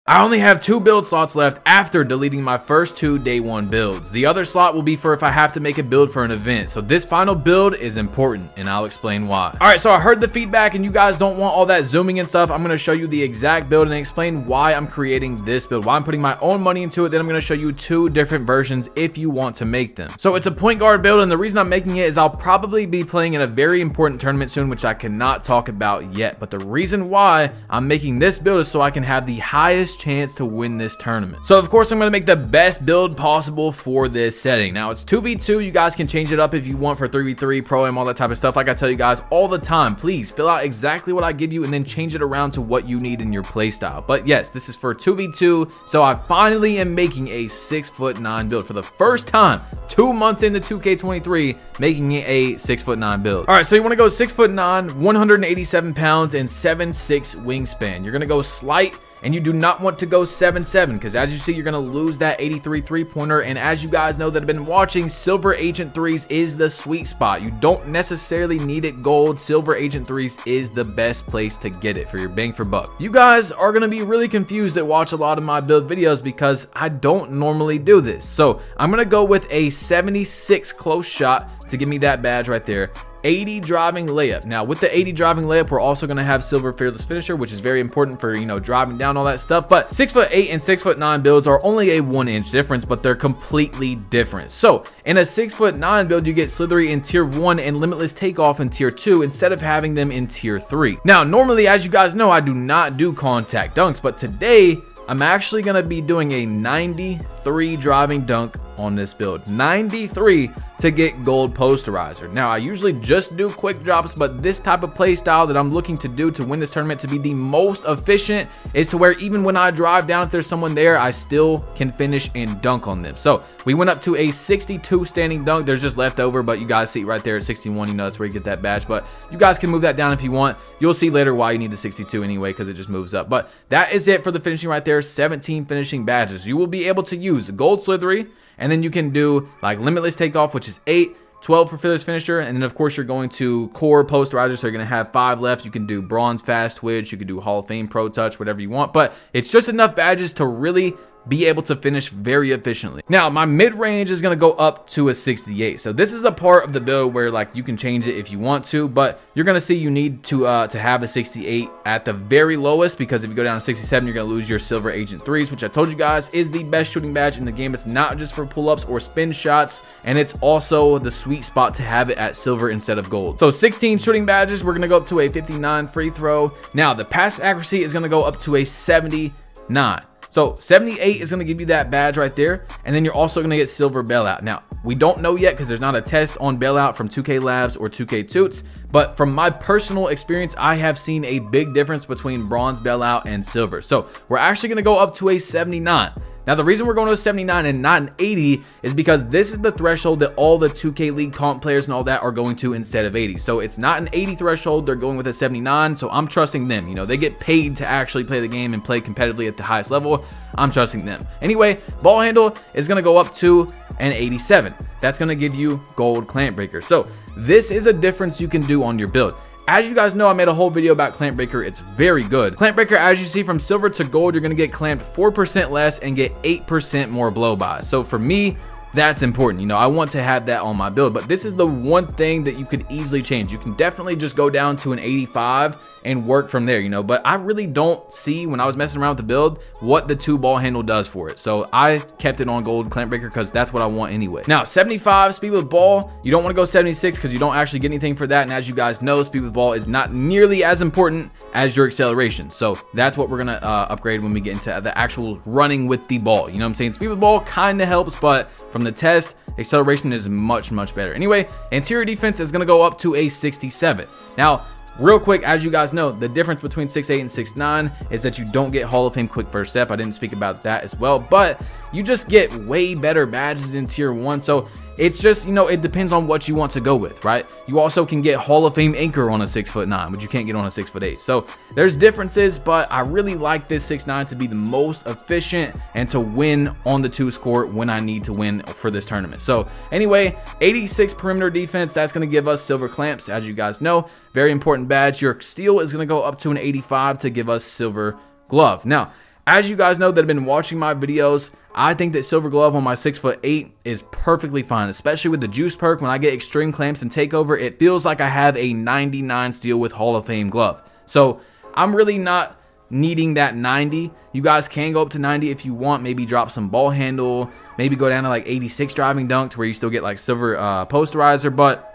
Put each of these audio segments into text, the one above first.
I only have 2 build slots left after deleting my first 2 day 1 builds. The other slot will be for if I have to make a build for an event. So this final build is important and I'll explain why. Alright, so I heard the feedback and you guys don't want all that zooming and stuff. I'm going to show you the exact build and explain why I'm creating this build, why I'm putting my own money into it. Then I'm going to show you 2 different versions if you want to make them. So it's a point guard build, and the reason I'm making it is I'll probably be playing in a very important tournament soon, which I cannot talk about yet. But the reason why I'm making this build is so I can have the highest chance to win this tournament. So of course I'm going to make the best build possible for this setting. Now it's 2v2. You guys can change it up if you want for 3v3, pro am, all that type of stuff. Like I tell you guys all the time, please fill out exactly what I give you and then change it around to what you need in your playstyle. But yes, this is for 2v2. So I finally am making a 6'9" build for the first time 2 months into 2K23, making it a 6'9" build. All right, so you want to go 6'9", 187 pounds and 7'6" wingspan. You're going to go slight, and you do not want to go 7'7", because as you see, you're going to lose that 83 3-pointer. And as you guys know that have been watching, Silver Agent 3s is the sweet spot. You don't necessarily need it gold. Silver Agent 3s is the best place to get it for your bang for buck. You guys are going to be really confused that watch a lot of my build videos because I don't normally do this. So I'm going to go with a 76 close shot to give me that badge right there. 80 driving layup. Now with the 80 driving layup, we're also going to have silver fearless finisher, which is very important for, you know, driving down all that stuff. But 6'8" and 6'9" builds are only a 1-inch difference, but they're completely different. So in a 6'9" build, you get slithery in tier 1 and limitless takeoff in tier 2 instead of having them in tier 3. Now normally, as you guys know, I do not do contact dunks, but today I'm actually going to be doing a 93 driving dunk on this build. 93 to get gold posterizer. Now I usually just do quick drops, but this type of play style that I'm looking to do to win this tournament to be the most efficient is to where even when I drive down, if there's someone there, I still can finish and dunk on them. So we went up to a 62 standing dunk. There's just leftover, but you guys see right there at 61, you know, that's where you get that badge. But you guys can move that down if you want. You'll see later why you need the 62 anyway, because it just moves up. But that is it for the finishing right there. 17 finishing badges. You will be able to use gold slithery, and then you can do like limitless takeoff, which is 8, 12 for fearless finisher, and then of course you're going to core posterizer, so you're going to have 5 left. You can do bronze fast twitch, you can do Hall of Fame pro touch, whatever you want, but it's just enough badges to really be able to finish very efficiently. Now my mid-range is going to go up to a 68. So this is a part of the build where like you can change it if you want to, but you're going to see you need to have a 68 at the very lowest, because if you go down to 67, you're going to lose your Silver Agent 3s, which I told you guys is the best shooting badge in the game. It's not just for pull-ups or spin shots, and it's also the sweet spot to have it at silver instead of gold. So 16 shooting badges, we're going to go up to a 59 free throw. Now the pass accuracy is going to go up to a 79. So 78 is going to give you that badge right there, and then you're also going to get silver bailout. Now we don't know yet because there's not a test on bailout from 2K Labs or 2K Toots, but from my personal experience, I have seen a big difference between bronze bailout and silver. So we're actually going to go up to a 79. Now the reason we're going to a 79 and not an 80 is because this is the threshold that all the 2K League comp players and all that are going to instead of 80. So it's not an 80 threshold, they're going with a 79, so I'm trusting them. You know, they get paid to actually play the game and play competitively at the highest level. I'm trusting them. Anyway, ball handle is going to go up to an 87. That's going to give you gold clamp breaker. So this is a difference you can do on your build. As you guys know, I made a whole video about Clamp Breaker. It's very good. Clamp Breaker, as you see, from silver to gold, you're going to get clamped 4% less and get 8% more blow by. So for me, that's important. You know, I want to have that on my build, but this is the one thing that you could easily change. You can definitely just go down to an 85 and work from there, you know, but I really don't see, when I was messing around with the build, what the 2 ball handle does for it. So I kept it on gold clamp breaker because that's what I want anyway. Now 75 speed with ball, you don't want to go 76 because you don't actually get anything for that, and as you guys know, speed with ball is not nearly as important as your acceleration. So that's what we're gonna upgrade when we get into the actual running with the ball. You know what I'm saying? Speed with ball kind of helps, but from the test, acceleration is much better. Anyway, interior defense is gonna go up to a 67. Now real quick, as you guys know, the difference between 6'8 and 6'9 is that you don't get Hall of Fame quick first step. I didn't speak about that as well, but you just get way better badges in tier 1. So it's just, you know, it depends on what you want to go with, right? You also can get Hall of Fame anchor on a 6'9", but you can't get on a 6'8". So there's differences, but I really like this 6'9" to be the most efficient and to win on the 2 score when I need to win for this tournament. So anyway, 86 perimeter defense, that's going to give us silver clamps, as you guys know. Very important badge. Your steal is going to go up to an 85 to give us silver glove. Now, As you guys know that have been watching my videos, I think that Silver Glove on my 6'8" is perfectly fine, especially with the juice perk. When I get extreme clamps and takeover, it feels like I have a 99 steel with Hall of Fame glove. So I'm really not needing that 90. You guys can go up to 90 if you want, maybe drop some ball handle, maybe go down to like 86 driving dunk to where you still get like silver posterizer. But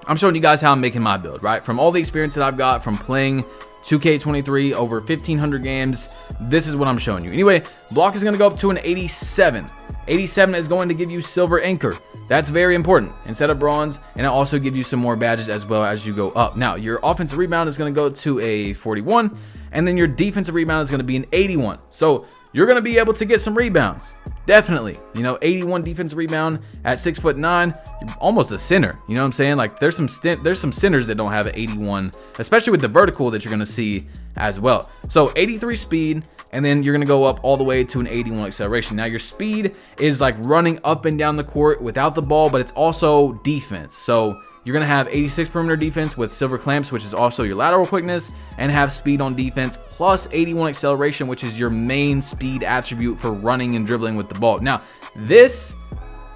I'm showing you guys how I'm making my build, right? From all the experience that I've got from playing 2K23 over 1,500 games, this is what I'm showing you. Anyway, block is going to go up to an 87. 87 is going to give you silver anchor. That's very important instead of bronze, and it also gives you some more badges as well as you go up. Now, your offensive rebound is going to go to a 41, and then your defensive rebound is going to be an 81. So you're going to be able to get some rebounds. Definitely, you know, 81 defensive rebound at 6'9", you're almost a center. You know what I'm saying? Like there's some centers that don't have an 81, especially with the vertical that you're gonna see as well. So 83 speed, and then you're gonna go up all the way to an 81 acceleration. Now your speed is like running up and down the court without the ball, but it's also defense. So you're going to have 86 perimeter defense with silver clamps, which is also your lateral quickness, and have speed on defense, plus 81 acceleration, which is your main speed attribute for running and dribbling with the ball. Now, this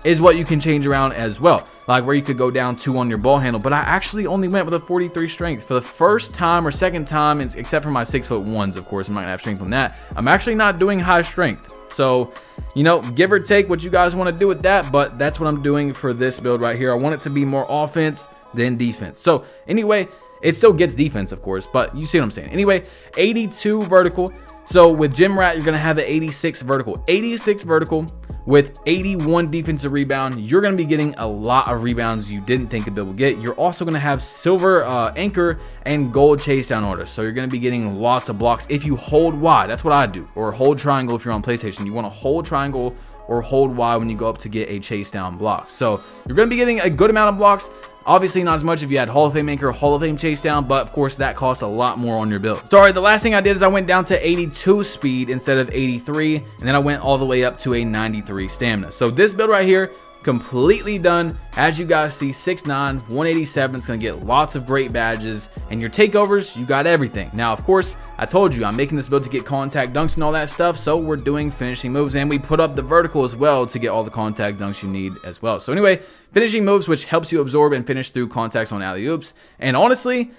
is what you can change around as well, like where you could go down 2 on your ball handle, but I actually only went with a 43 strength for the first time or second time, except for my 6'1s, of course. I'm not going to have strength on that. I'm actually not doing high strength. So, you know, give or take what you guys want to do with that, but that's what I'm doing for this build right here. I want it to be more offense than defense. So anyway, it still gets defense, of course, but you see what I'm saying. Anyway, 82 vertical. So with Gym Rat, you're going to have an 86 vertical. 86 vertical with 81 defensive rebound. You're going to be getting a lot of rebounds you didn't think a build would get. You're also going to have silver anchor and gold chase down order. So you're going to be getting lots of blocks if you hold Y. That's what I do. Or hold triangle if you're on PlayStation. You want to hold triangle or hold Y when you go up to get a chase down block. So you're going to be getting a good amount of blocks. Obviously not as much if you had Hall of Fame anchor, Hall of Fame chase down, but of course that costs a lot more on your build. Sorry, the last thing I did is I went down to 82 speed instead of 83, and then I went all the way up to a 93 stamina. So this build right here, completely done. As you guys see, 6'9", 187. It's going to get lots of great badges, and your takeovers, you got everything. Now, of course, I told you I'm making this build to get contact dunks and all that stuff, so we're doing finishing moves, and we put up the vertical as well to get all the contact dunks you need as well. So anyway, finishing moves, which helps you absorb and finish through contacts on alley-oops. And honestly,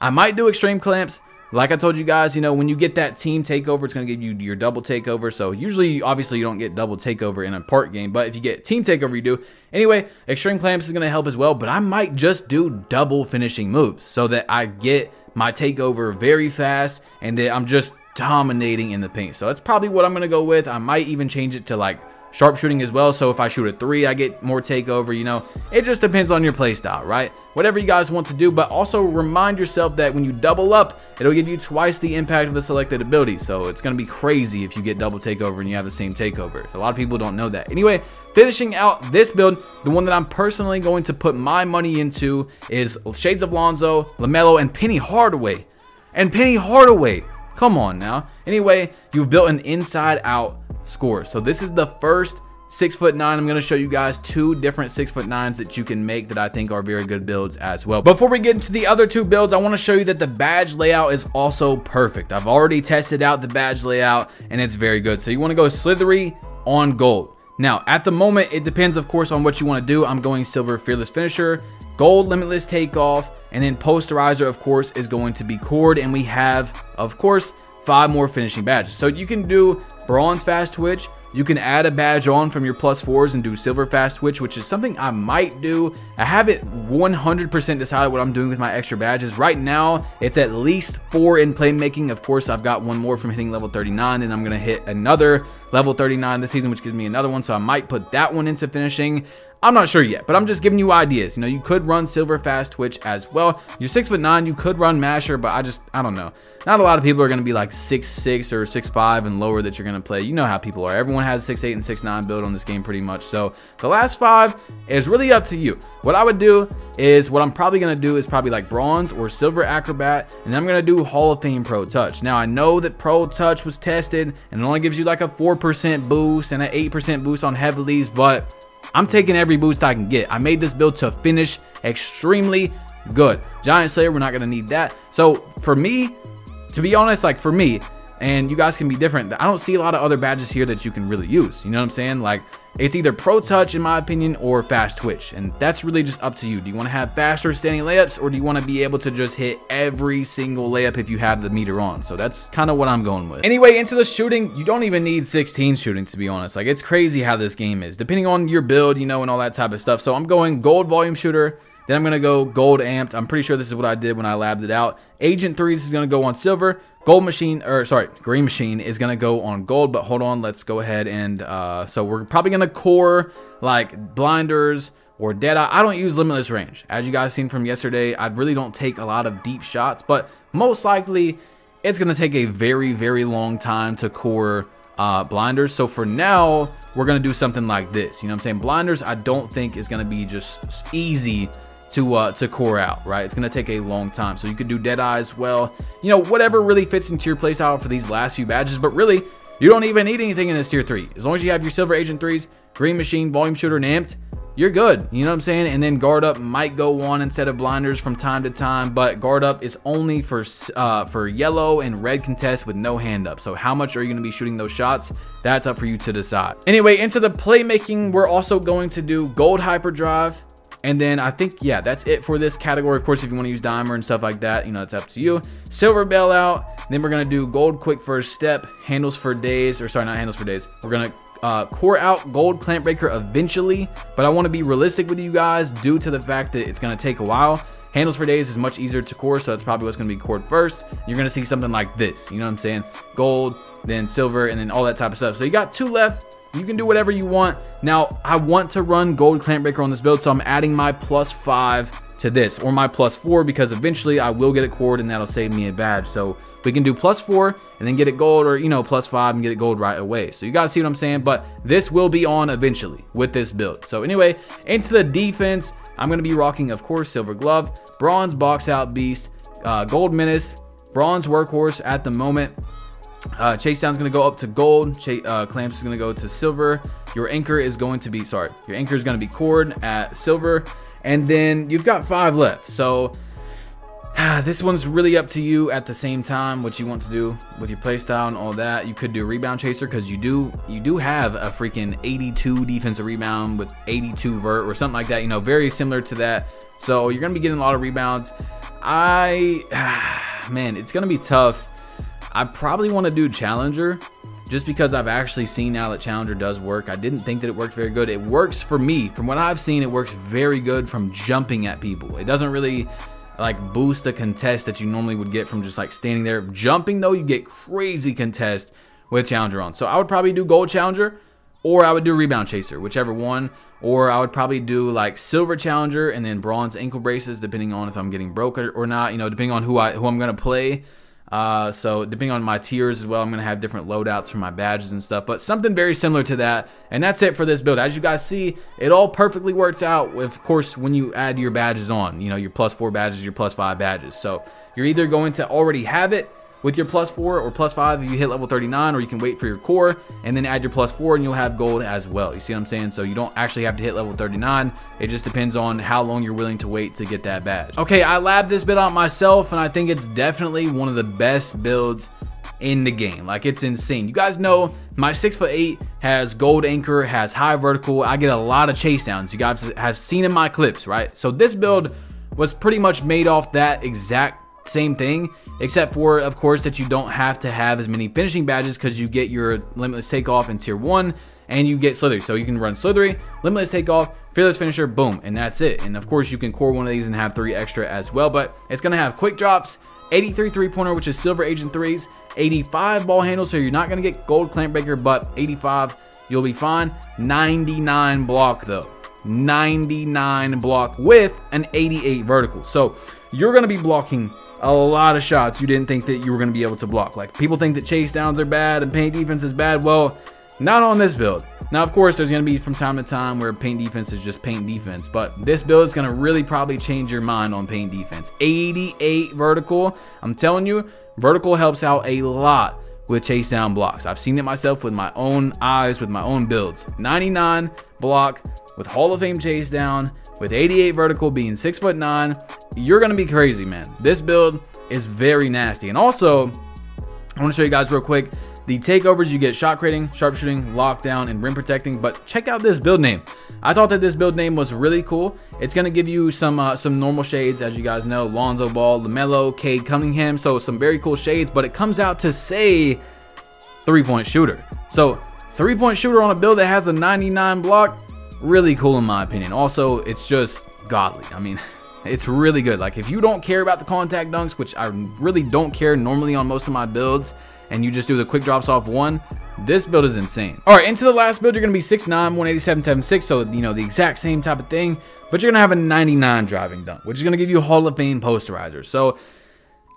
I might do extreme clamps. Like I told you guys, you know, when you get that team takeover, it's going to give you your double takeover. So usually, obviously, you don't get double takeover in a part game, but if you get team takeover, you do. Anyway, extreme clamps is going to help as well, but I might just do double finishing moves so that I get my takeover very fast and that I'm just dominating in the paint. So that's probably what I'm going to go with. I might even change it to like sharpshooting as well. So if I shoot a 3, I get more takeover. You know, it just depends on your play style, right? Whatever you guys want to do, but also remind yourself that when you double up, it'll give you twice the impact of the selected ability. So it's going to be crazy if you get double takeover and you have the same takeover. A lot of people don't know that. Anyway, finishing out this build, the one that I'm personally going to put my money into is Shades of Lonzo, LaMelo, and Penny Hardaway. And Penny Hardaway, come on now. Anyway, you've built an inside out score. So this is the first 6'9". I'm going to show you guys 2 different 6'9s that you can make that I think are very good builds as well. Before we get into the other 2 builds, I want to show you that the badge layout is also perfect. I've already tested out the badge layout and it's very good. So you want to go slithery on gold. Now, at the moment, it depends, of course, on what you want to do. I'm going silver fearless finisher, gold limitless takeoff, and then posterizer, of course, is going to be cord. And we have, of course, 5 more finishing badges. So you can do bronze fast twitch. You can add a badge on from your +4s and do silver fast twitch, which is something I might do. I haven't 100% decided what I'm doing with my extra badges. Right now, it's at least 4 in playmaking. Of course, I've got 1 more from hitting level 39, and I'm going to hit another level 39 this season, which gives me another one. So I might put that one into finishing. I'm not sure yet, but I'm just giving you ideas. You know, you could run silver fast twitch as well. You're 6'9", you could run masher, but I don't know. Not a lot of people are going to be like 6'6" or 6'5" and lower that you're going to play. You know how people are. Everyone has 6'8" and 6'9" build on this game pretty much. So the last 5 is really up to you. What I would do is, what I'm probably going to do is probably like bronze or silver acrobat, and I'm going to do Hall of Fame Pro Touch. Now I know that Pro Touch was tested and it only gives you like a 4% boost and an 8% boost on heavilies, but I'm taking every boost I can get. I made this build to finish extremely good. Giant Slayer, we're not going to need that. So for me, to be honest, like for me, and you guys can be different. I don't see a lot of other badges here that you can really use. You know what I'm saying? Like, it's either Pro Touch, in my opinion, or Fast Twitch, and that's really just up to you. Do you want to have faster standing layups, or do you want to be able to just hit every single layup if you have the meter on? So that's kind of what I'm going with. Anyway, into the shooting, you don't even need 16 shooting, to be honest. Like, it's crazy how this game is, depending on your build, you know, and all that type of stuff. So I'm going gold volume shooter. Then I'm going to go gold amped. I'm pretty sure this is what I did when I labbed it out. Agent 3s is going to go on silver. Gold machine, or sorry, green machine is going to go on gold. But hold on, let's go ahead and, so we're probably going to core like blinders or Deadeye. I don't use limitless range. As you guys seen from yesterday, I really don't take a lot of deep shots. But most likely, it's going to take a very, very long time to core blinders. So for now, we're going to do something like this. You know what I'm saying? Blinders, I don't think is going to be just easy to core out, right? It's gonna take a long time. So you could do Deadeye as well, you know, whatever really fits into your playstyle for these last few badges. But really, you don't even need anything in this tier 3. As long as you have your silver agent 3s, green machine, volume shooter, and amped, you're good. You know what I'm saying? And then guard up might go on instead of blinders from time to time, but guard up is only for yellow and red contests with no hand up. So how much are you going to be shooting those shots? That's up for you to decide. Anyway, into the playmaking, we're also going to do gold hyperdrive. And then I think, yeah, that's it for this category. Of course, if you want to use dimer and stuff like that, you know, it's up to you. Silver bailout. Then we're going to do gold quick first step, handles for days, or sorry, not handles for days. We're going to core out gold clamp breaker eventually, but I want to be realistic with you guys due to the fact that it's going to take a while. Handles for days is much easier to core, so that's probably what's going to be cored first. You're going to see something like this, you know what I'm saying? Gold, then silver, and then all that type of stuff. So you got 2 left. You can do whatever you want. Now, I want to run gold clamp breaker on this build, so I'm adding my +5 to this, or my +4, because eventually I will get it cored and that'll save me a badge. So we can do +4 and then get it gold, or, you know, +5 and get it gold right away. So you guys see what I'm saying? But this will be on eventually with this build. So anyway, into the defense, I'm going to be rocking, of course, silver glove, bronze box out beast, gold menace, bronze workhorse at the moment. Chase down is going to go up to gold. Clamps is going to go to silver. Your anchor is going to be, sorry, your anchor is going to be cored at silver. And then you've got 5 left. So this one's really up to you at the same time, what you want to do with your playstyle and all that. You could do rebound chaser, because you do have a freaking 82 defensive rebound with 82 vert or something like that, you know, very similar to that. So you're going to be getting a lot of rebounds. Man, it's going to be tough. I probably want to do Challenger, just because I've actually seen now that Challenger does work. I didn't think that it worked very good. It works for me. From what I've seen, it works very good from jumping at people. It doesn't really like boost the contest that you normally would get from just like standing there. Jumping though, you get crazy contest with Challenger on. So I would probably do Gold Challenger, or I would do Rebound Chaser, whichever one. Or I would probably do like Silver Challenger and then Bronze Ankle Braces, depending on if I'm getting broke or not, you know, depending on who I'm going to play. So depending on my tiers as well, I'm going to have different loadouts for my badges and stuff, but something very similar to that. And that's it for this build. As you guys see, it all perfectly works out, of course, when you add your badges on, you know, your +4 badges, your +5 badges. So you're either going to already have it with your +4 or +5 if you hit level 39, or you can wait for your core and then add your +4 and you'll have gold as well. You see what I'm saying? So you don't actually have to hit level 39. It just depends on how long you're willing to wait to get that badge. Okay, I labbed this bit out myself and I think it's definitely one of the best builds in the game. Like, it's insane. You guys know my 6'8" has gold anchor, has high vertical. I get a lot of chase downs. You guys have seen in my clips, right? So this build was pretty much made off that exact same thing, except for, of course, that you don't have to have as many finishing badges, because you get your limitless takeoff in tier 1 and you get slithery. So you can run slithery, limitless takeoff, fearless finisher, boom, and that's it. And of course you can core one of these and have 3 extra as well, but it's going to have quick drops, 83 3-pointer, which is silver agent 3s, 85 ball handles, so you're not going to get gold clamp breaker, but 85 you'll be fine. 99 block though, 99 block with an 88 vertical. So you're going to be blocking a lot of shots you didn't think that you were going to be able to block. Like, people think that chase downs are bad and paint defense is bad. Well, not on this build. Now, of course, there's going to be from time to time where paint defense is just paint defense, but this build is going to really probably change your mind on paint defense. 88 vertical. I'm telling you, vertical helps out a lot with chase down blocks. I've seen it myself with my own eyes, with my own builds. 99 block with Hall of Fame chase down, with 88 vertical, being 6'9", you're gonna be crazy, man. This build is very nasty. And also, I want to show you guys real quick. The takeovers, you get shot creating, sharpshooting, lockdown, and rim protecting. But check out this build name. I thought that this build name was really cool. It's going to give you some normal shades, as you guys know. Lonzo Ball, LaMelo, Cade Cunningham. So some very cool shades, but it comes out to say 3-point shooter. So 3-point shooter on a build that has a 99 block, really cool in my opinion. Also, it's just godly. I mean, it's really good. Like, if you don't care about the contact dunks, which I really don't care normally on most of my builds, and you just do the quick drops off one, this build is insane. All right, into the last build, you're gonna be 6'9", 187.76, so you know, the exact same type of thing, but you're gonna have a 99 driving dunk, which is gonna give you Hall of Fame posterizer. So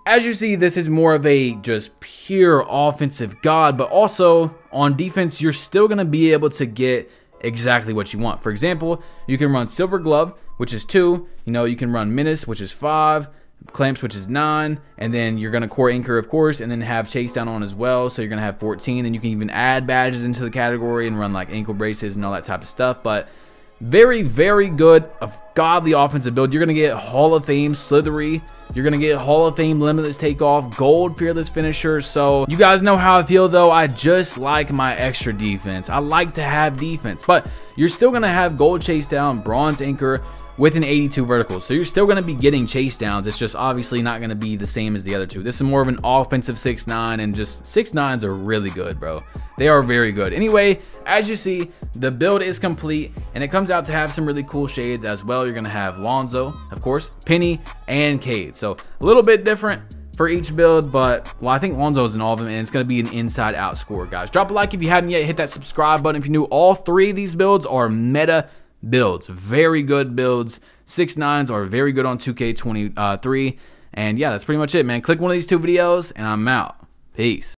as you see, this is more of a just pure offensive god, but also on defense, you're still gonna be able to get exactly what you want. For example, you can run Silver Glove, which is 2, you know, you can run Menace, which is 5, Clamps, which is 9, and then you're gonna core Anchor, of course, and then have Chase Down on as well, so you're gonna have 14. And you can even add badges into the category and run like ankle braces and all that type of stuff. But very, very good, a godly offensive build. You're gonna get Hall of Fame Slithery, you're gonna get Hall of Fame Limitless Takeoff, Gold Fearless Finisher. So you guys know how I feel though. I just like my extra defense. I like to have defense, but you're still gonna have Gold Chase Down, Bronze Anchor, with an 82 vertical. So you're still going to be getting chase downs. It's just obviously not going to be the same as the other two. This is more of an offensive 6'9", and just 6'9s are really good, bro. They are very good. Anyway, as you see, the build is complete, and it comes out to have some really cool shades as well. You're going to have Lonzo, of course, Penny, and Cade. So a little bit different for each build, but well, I think Lonzo is in all of them, and it's going to be an inside out score, guys. Drop a like if you haven't yet. Hit that subscribe button if you're new. All 3 of these builds are meta builds, very good builds. 6'9s are very good on 2K23, and yeah, that's pretty much it, man. Click one of these 2 videos and I'm out. Peace.